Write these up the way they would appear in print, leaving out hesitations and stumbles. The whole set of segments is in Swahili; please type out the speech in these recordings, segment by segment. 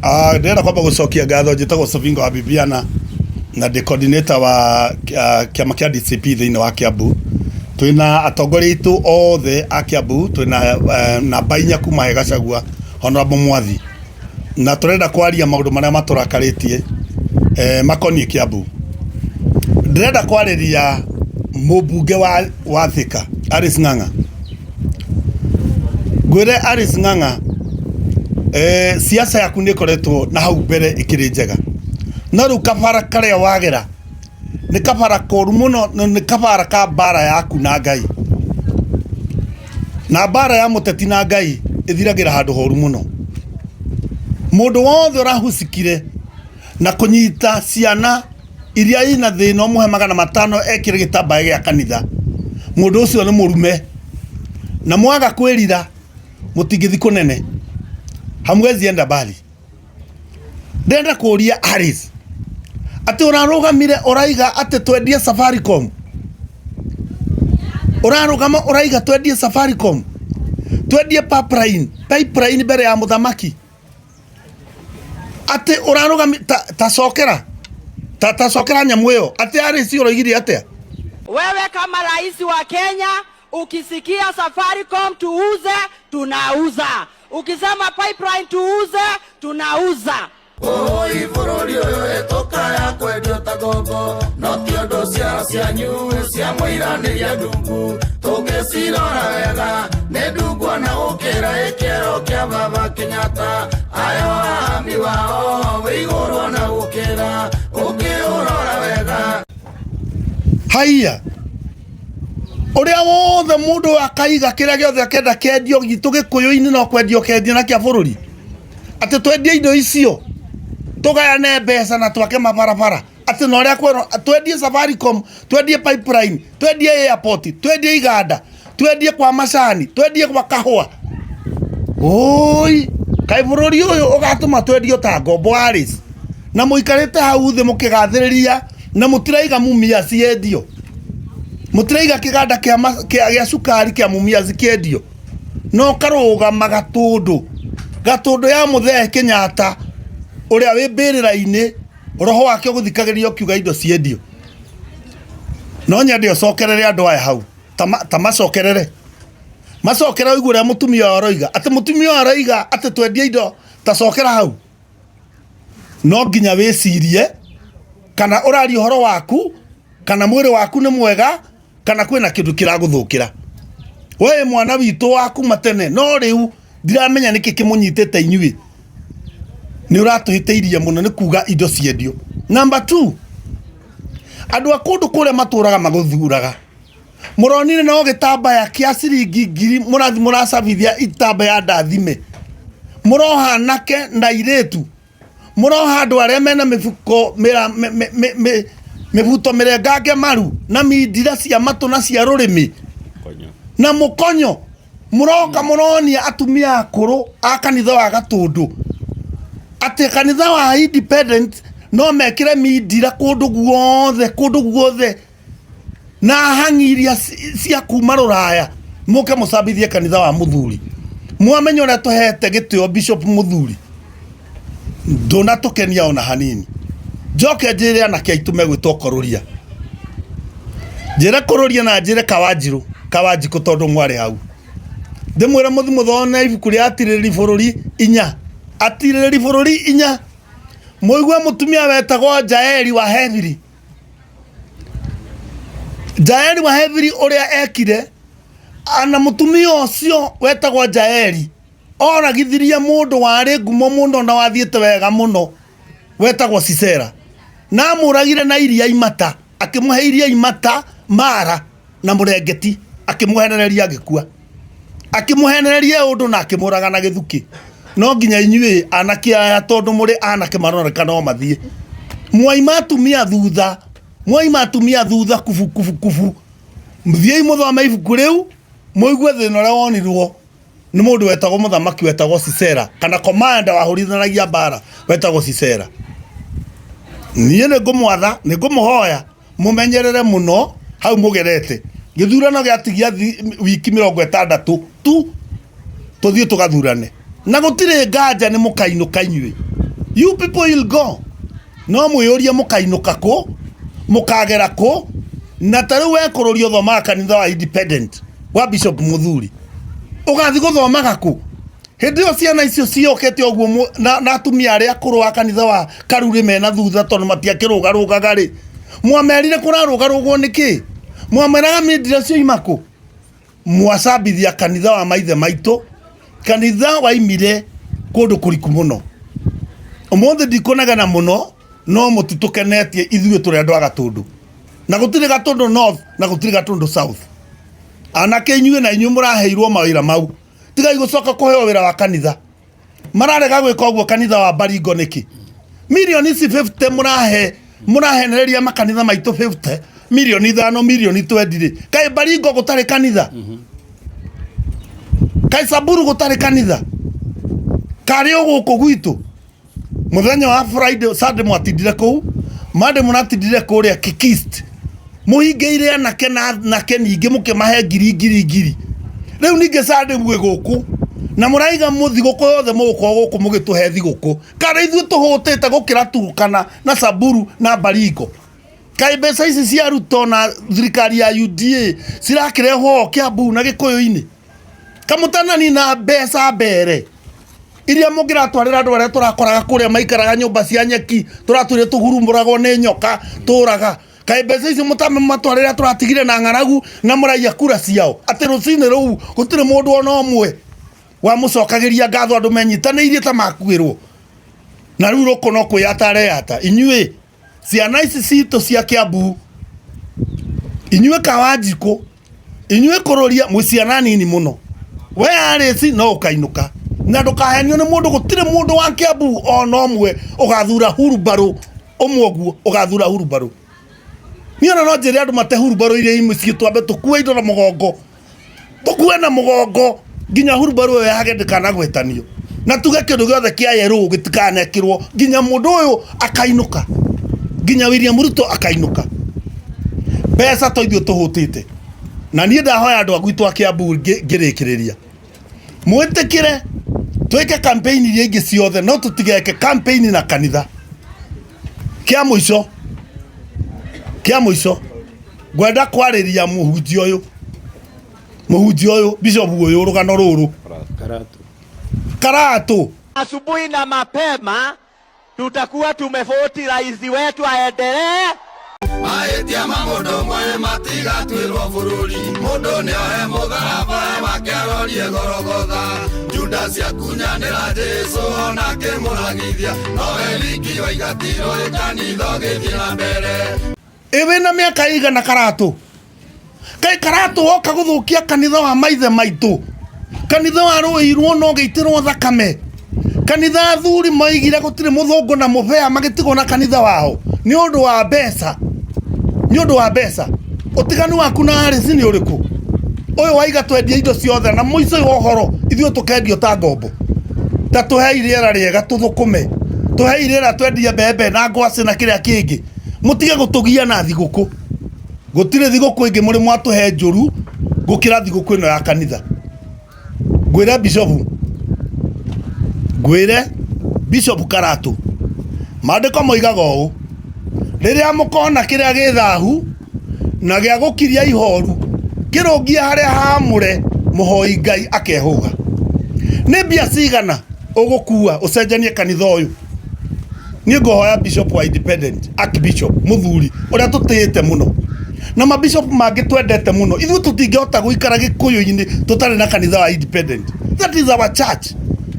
Ndĩrenda kwamba gũcokia ngatho, njĩtagwo Savingo wa Bibiana na ndĩ coordinator wa kĩama kĩa DCP thĩinĩ wa Kiambu. Twĩna atongoria aitũ othe a Kiambu, twĩna namba 4 kuma he Gachagua, Honorable Mwathi, na tũrenda kwaria maũndũ marĩa matũrakarĩtie makoniĩ Kiambu. Ndĩrenda kwarĩria mũmbunge wa Thika, Alice Ng'ang'a. Ngwĩre Alice Ng'ang'a, siasa yaku nĩ koretwo na hau mbere ikĩrĩ njega, no rĩu kabara karĩa wagera nĩ kabara koru mũno, nĩ kabara ka mbara yaku na Ngai, na mbara ya mũteti na Ngai ĩthiragĩra handũ horu mũno. Mũndũ wothe ũrahucikire na kũnyita ciana iria ina thĩna mũhe 500 ekĩre gĩtambaya gĩa kanitha, mũndũ ũcio nĩ mũrume, na mwaga kwĩrira mũtingĩthi kũnene, hamwezi enda mbali. Ndenda kũria Alice, atĩ ũrarũgamire ũraiga atĩ twendie Safaricom, ũrarũgama ũraiga twendie Safaricom, twendie pipeline mbere ya mũthamaki, atĩ ũrarũgami tacokera nyamũ ĩyo, atĩ Alice ũroigire atĩa? Wewe kama rais wa Kenya ukisikia Safaricom tuuze, tunauza. Ukisema pipeline tuuze, tunauza. Oi bururi oyo etoka ya kwendio tagogo, no tiondo cia nyue cia muiraniria ndungu, tũngĩcirora wega nĩ ndungu na gũkĩra ikero kia Baba Kenyatta, ayo ami wao wĩigũrũ na gũkĩra ũkĩũrora wega. Haiya ũrĩa wothe mũndũ akaiga kĩrĩa gĩothe akenda kendio gitũ Gĩkũyũ-inĩ no kwendio kendio na kĩa bũrũri, atĩ twendie indo icio tũgayane mbeca na twake mabarabara, atĩ no ũrĩa kwĩrwo twendie Safaricom, twendie pipeline, twendie airport, twendie iganda, twendie kwa macani, twendie kwa kahũa. Oi kaĩ bũrũri ũyũ ũgatũma twendio ta ngombo Alice, na mũikarĩte hau thĩ mũkĩgathĩrĩria na mũtiraiga Mumias ciendio, mũtiraiga kĩganda kĩa cukari kĩa Mumias kĩendio, no karũgama gatũndũ ya Mũthee Kenyatta ũrĩa wĩ mbĩrĩra-inĩ roho wake gũthikagĩrio kiuga indo ciendio. No nyende ũcokerere andũ aya hau, ta macokerere ũiguo ũrĩa mũtumia aroiga, atĩ mũtumia aroiga atĩ twendie indo, tacokera hau. No nginya wĩcirie kana ũrari ũhoro waku, kana mwĩrĩ waku nĩ mwega, kana kwĩna kĩndũ kĩragũthũkĩra. We mwana witũ waku matene, no rĩu ndiramenya nĩkĩ kĩmũnyitĩte inyuĩ, nĩ ũratũhĩtĩirie mũno nĩ kuga indo ciendio. Number 2, andũ a kũndũ kũrĩa matũraga magũthuraga, mũronire no gĩtambaya kĩa ciringi 1000 mũrathi mũracabithia itambaya ndathime, mũroha anake na airĩtu, mũroha andũ arĩa mena mĩbuko mĩbuto mĩrengange maru na mindira cia matũ na cia rũrĩmĩ na mũkonyo, mũroka mũronia atumia akũrũ a kanitha wa Gatũndũ atĩ kanitha wa Independent no mekĩre mindira kũndũ guothe na hangiria cia kuma Rũraya, mũke mũcambithie kanitha wa mũthuri. Mwamenya ũrĩa tũhete gĩtĩo Bishop Mũthuri, ndũnatũkenia ona hanini. Njoke njĩre anake aitũ megwĩtwo Kororia, njĩre Kororia na njĩre Kawanjikũ tondũ mwarĩ hau, ndĩmwĩre mũthi mũthone ibuku rĩa atirĩrĩri bũrũri 4, atirĩrĩri bũrũri 4, mũigua mũtumia wetagwo Jaeli wa Hebiri. Jaeli wa Hebiri ũrĩa ekire, ana mũtumia ũcio wetagwo Jaeli oragithirie mũndũ warĩ ngumo mũno na wathiĩte wega mũno wetagwo Sisera, na mũragire na iria imata, akĩmũhe iria imata Mara na Mũrengeti, akĩmũhenereria agĩkua, akĩmũhenereria ũndũ na akĩmũraga na Gĩthukĩ. No nginya inyuĩ anake aya tondũ mũrĩ anake maroneka no mathiĩ, mwaima atumia thutha kubu, mthiĩ mũthome ibuku rĩu mũigue thĩna ũrĩa wonirwo nĩ mũndũ wetagwo mũthamaki wetagwo Sisera, kana komanda wahũrithanagia mbara wetagwo Sisera. Niĩ nĩ ngũmũhoya mũmenyerere mũno hau mũgerete. Gĩthurano gĩatigia wiki 60 tu tũthiĩ tũgathurane, na gũtirĩ nganja nĩ mũkainũka inyuĩ. You people will go. No muyoria mukainuka ko, mukagera ko, na tari we kurorio thoma kanitha wa independent wa Bishop Muthuri. Ugathi guthomaga ku. Hindi yo ciana icio ciokete oguo na atumia aria akuru wa kanitha wa Karuri mena thutha tondu matiakirugarugaga ri. Mwamerire kurarugwo niki? Mwameraga mindire cio imako. Mwacambithia kanitha wa maithe maitu, kanitha wa imire kundu kuriku muno. Umuthi ndikunaga muno, no mutitukenetie ithuĩ turi andu a Gatundu. Na gutire Gatundu North na gutire Gatundu South. Anake inyuĩ na inyuĩ muraheirwo mawĩra mau. Tigai gucoka kuheo wĩra wa kanitha. Mararega gwĩka ũguo kanitha wa Baringo niki? Milioni 50 murahenereria makanitha maitu 50, milioni 5, milioni 20. Kai Baringo gutari kanitha. Kai Samburu gutari kanitha. Kari uguku gwitu. Muthenya wa Friday, Saturday mwatindire kou, Monday munatindire kuria Kikist. Muhingeire anake nake ningi mukimahe ngiri. Riu ninge Sunday mwe guku na muraiga muthiguko yothe muguko guku mugituhe thiguko. Kana ithuĩ tuhutite gukira Turkana na Samburu na Baringo. Kai mbeca ici cia ruto na thirikari ya UDA cirakirehwo Kiambu na Gikuyu-ini. Kamutanani na mbeca mbere iria mungiratwarira andu aria turakoraga kuria maikaraga nyumba cia nyeki, turatwire tuhurumburago ni nyoka turaga. Kai mbeca ici matwarira turatigire na ng'aragu na muraiya kura ciao. Ati rucini ruu gutire mundu ona omwe wa mucokagiria ngatho andu menyitaneirie ta makuirwo. Na riu roko no kwiyata inyuĩ ciana ici citu cia Kiambu, inyuĩ Kawanjiko, inyuĩ kuroria muciana nini muno. We arĩci no ukainuka na ndukahenio ni mundu, gutire mundu wa Kiambu ona omwe ugathura Hurubaru omwe guo ugathura Hurubaru. Niona no njire andu mate Hurubaru iria imucie twambe tukue indo na mugongo, tukue na mugongo nginya Hurubaru we hage ndikana gwetanio, na tuge kindu giothe kia yeru gitikanekirwo nginya mundu uyu akainuka, nginya William Ruto akainuka. Mbeca to ithuĩ tuhutite, na niĩ ndahoya andu agwitu a Kiambu ngirikiriria mwitikire tweke campaign iria ingi ciothe, no tutigeke campaign na kanitha. Kia muico gwenda kwariria muhunjia uyu Bishop uyu rugano ruru Karatu. Asubuhi na mapema tutakuwa tumevoti rais wetu aendelee. Maetia mamundu mwe matiga twirwo bururi, mundu ni ohe mutharaba wake arorie Golgotha. Judas akunyanira Jesu onake muragithia, nowe wiki waigatirwo ikanitha ugithie na mbere. Ewe na miaka igana Karatu? Kai Karatu oka guthukia kanitha wa maithe maitu, kanitha wa ruirwo no geitirwo thakame, kanitha athuri maigire gutire muthungu na mubea magitigwo na kanitha wao ni undu wa mbeca, ni undu wa mbeca. Utiganu waku na arĩci ni uriku? Uyu waiga twendia indo ciothe na muico uhoro ithuĩ tukendio ta ngombo. Ta tuhe iriera riega tuthukume, tuhe iriera twendie mbembe na ngwaci na kiria kingi. Mutige gutugia na thiguku. Gutire thiguku ingi muri mwatuhe njuru gukira thiguku ino ya kanitha. Gwire Bishop Karatu, maandiko moigaga ũũ: riria mukona kiria githahu na gia gukiria ihoru kirungia haria haamure muhoi Ngai akehuga. Ni mbia cigana ugukua ucenjanie kanitha uyu? Ni ngohoya Bishop wa Independent, Archbishop Muthuri uria tutiyite muno na mabishop mangi twendete muno, ithuĩ tutingihota guikara Gikuyu-ini tutari na kanitha wa Independent. That is our church.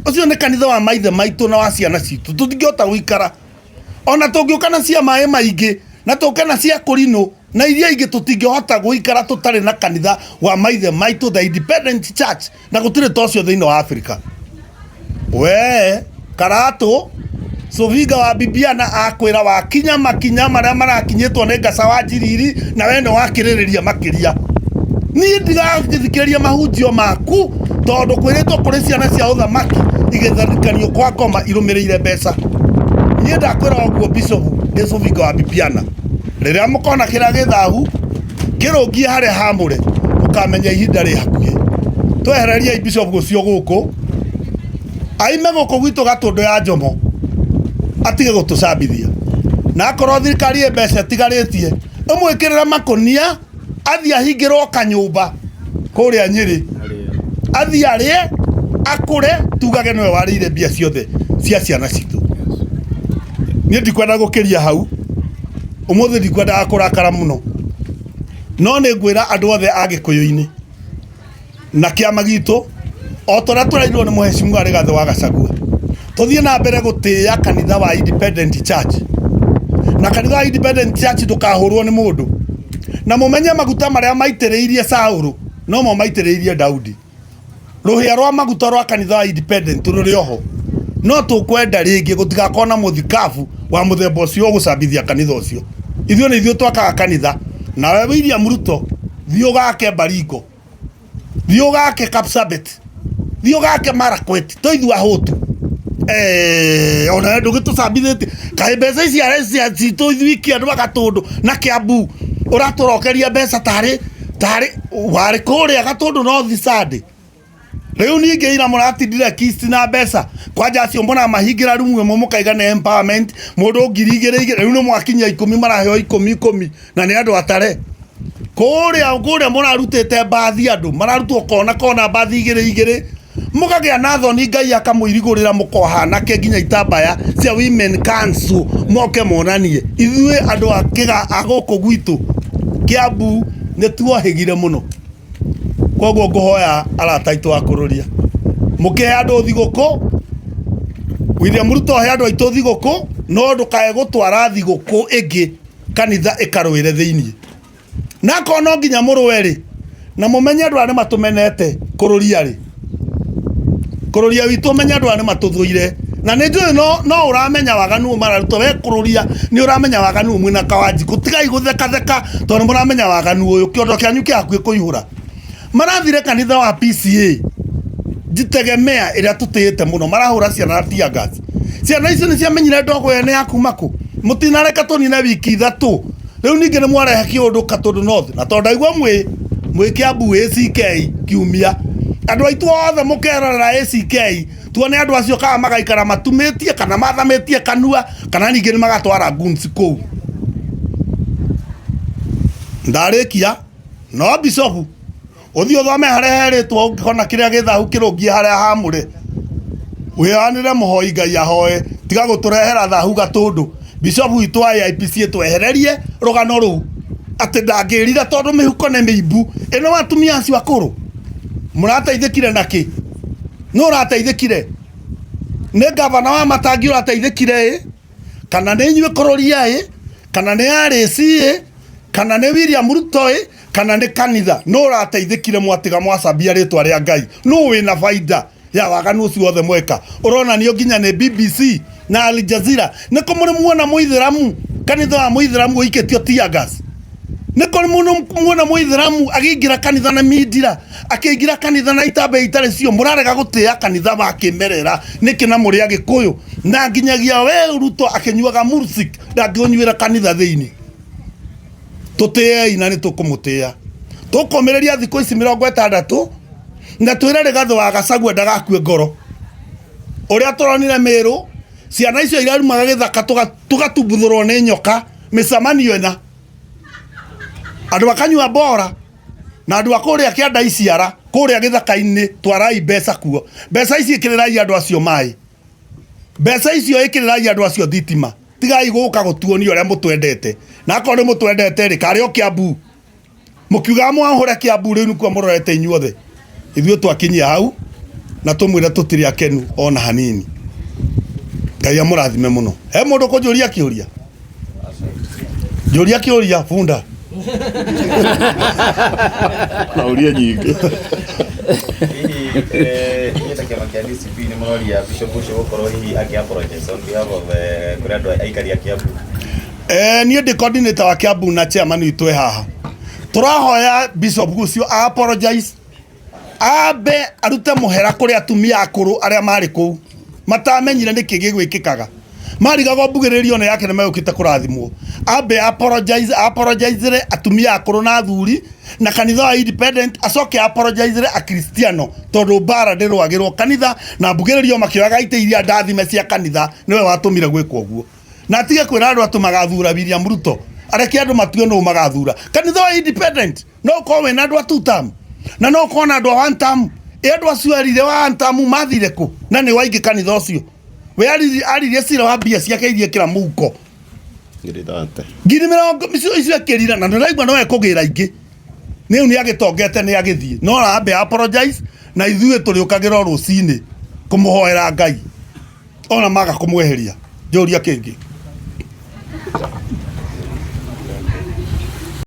Ucio ni kanitha wa maithe maitu na wa ciana citu, tutingihota guikara. Ona tungiuka na cia maĩ maingi na tuke na cia Kurino na iria ingi tutingihota guikara tutari na kanitha wa maithe maitu, the Independent Church, na gutire tocio thiini wa Africa. We Karatu Soviga wa Bibiana akwira wakinya makinya maria marakinyitwo ni Ngasa wa Njiriri na wene wakiririria makiria. Ni ndigagithikiriria mahunjio maku tondu kwiritwo kuri ciana cia uthamaki igitharikanio kwa ngoma irumirire mbeca. Ni ndakwira oguo Bishop Soviga wa Bibiana, riria mukona kira githahu kirungie haria hamure mukamenya ihinda ri hakuhi. Twehereria Bishop gucio guku aime guku gwitu Gatundu ya Njomo atige gutucambithia na akorwo thirikari mbeca tigaritie amwikirira makonia athi ahingirwo kanyumba kuria Nyeri athi arie akure tugage nwe warire mbia ciothe cia ciana citu ni ndikwenda gukiria hau umuthi ndikwenda akurakara muno no ni ngwira andu othe agikuyu-ini na kiama gitu o tora turairwo ni muheshimiwa Rigathi wa Gachagua tuthie na mbere gutia kanitha wa Independent Church na kanitha wa Independent Church ndukahurwo ni mundu na mumenye maguta maria maitiriirie Saulu no mo maitiriirie Daudi ruhia rwa maguta rwa kanitha wa Independent ruri oho no tukwenda ringi gutigakona muthikafu wa muthemba ucio gucambithia kanitha ucio ithio ni ithio twakaga kanitha na we William Ruto thio gake Baringo thio gake Kapsabet thio gake Marakwet toithua hotu ona ndugitucambithite kai mbeca ici arecia citu ithwiki andu Gatundu na Kiambu uraturokeria mbeca tari wari kuria Gatundu North Side riu ninge ira muratindire kisti na mbeca kwanja acio mbona mahingira rumwe mukaiga na empowerment mundu ngirigire riu no mwakinya 10 maraheo 10 na ni andu atare kuria murarutite bathi andu mararutwo kona bathi igire mukagia na thoni Ngai akamuirigurira mukohana ke nginya itambaya cia women council moke monanie ithue andu akiga aguku gwitu Kiambu ne tuohigire muno koguo nguhoya arataitwo akururia muke andu thiguku William Ruto he andu aitu thiguku no ndukae gutwara thiguku ingi kanitha ikarwire thiini na kono nginya murweri na mumenye andu ani matumenete kururia ri kururia witu menye andu ani matuthuire na ni njui no uramenya waganu mararuto we kururia ni uramenya waganu mwina kawaji gutigai gutheka tondu muramenya waganu uyu kiondo kianyu kiakui kuihura marathire kanitha wa PCA jitegemea iria tutiyete muno marahura ciana tia gas ciana icio ni ciamenyire ndogo yene yakumaku mutinareka tonine wiki 3 riu ninge ni mwarehe kiundu Gatundu North na tondu igwa mwi Kiambu ACK kiumia andu aitu othe mukerora ACK tuone andu acio kana magaikara matumitie kana mathamitie kanua kana ninge ni magatwara guns kou ndarikia no Bishop uthio thome harehere twa ukona kiria githahu kirungie haria hamure wihanire muhoi Ngai ahoe tiga guturehera thahu Gatundu Bishop witu wa IPC twehererie rugano ru ati ndangirira tondu mihuko ne miibu eno watumia acio akuru murateithikire naki no rateithikire ne gavana wa Matangi rateithikire kana ne nywe kororia kana ne RC kana ne William Ruto kana ne kanitha no rateithikire mwatiga mwacambia ritwa ria Ngai no wina faida ya waganu ucio othe mweka urona nio nginya ne BBC na Al Jazeera niko muri muona muithiramu kanitha wa muithiramu uiketio tia gas niko muona muithiramu agingira kanitha na midira akingira kanitha na itambe itare cio murarega gutia kanitha bakimerera niki na muri agikuyu na nginyagia we Ruto akinyuaga mursik ndangionywira kanitha thiini tutei na ni tukumutia tukomereria thiko ici 60 na twira Rigathi wa Gachagua ndagakue ngoro uria turonire Meru ciana icio irarumaga githaka tugatubuthurwo ni nyoka micamanio ena andu akanyua bora na andu akuria kianda iciara kuria githaka-ini twarai mbeca kuo mbeca ici ikirirai andu acio mai mbeca icio ikirirai andu acio thitima tigai guka gutuoni uria mutwendete na akore mutwendete ri kari o Kiambu mukiuga mwahure Kiambu riu nikuo murorete inyuothe ithue twakinyia hau na tumwira tutiri akenu ona hanini Ngai amurathime muno he mundu kujuria kiuria juria kiuria funda nauria nyingi Hii takiama kia DCP ni mwori ya Bishop Usho ukoro hii aki apologize on behalf of kuredo aikari ya Kiambu niye the coordinator wa Kiambu na chairman witwe haha turahoya Bishop Usho apologize abe arute muhera kuri atumia akuru aria mari ku matamenyire niki gigwikikaga marigago mbugĩrĩrio ne yake nĩmegũkĩte kũrathimwo ambe apologize atumia akũrũ na athuri na kanitha wa independent acoke apologize a Kristiano tondũ mbara ndĩrwagĩrwo kanitha na mbugĩrĩrio makĩoyaga itĩ iria ndathime cia kanitha nĩwe watũmire gwĩkwo ũguo na atige kwĩra andũ atũ magathura William Ruto areke andũ matue no magathura kanitha wa independent no ko we na andũ a two term na no ko na andũ a one term andũ acio arire wa one term mathire kũ na nĩ waingĩ kanitha ũcio we aririe cira wa mbia ciake irie kĩra mũhuko ngiri mĩrongo icio akĩrira na ndĩraigua no ekũgĩra ingĩ nĩu nĩ agĩtongete nĩ agĩthiĩ no ambe apologize na ithuĩ tũrĩũkagĩra rũcinĩ kũmũhoera Ngai ona maga kũmweheria njũria kĩngĩ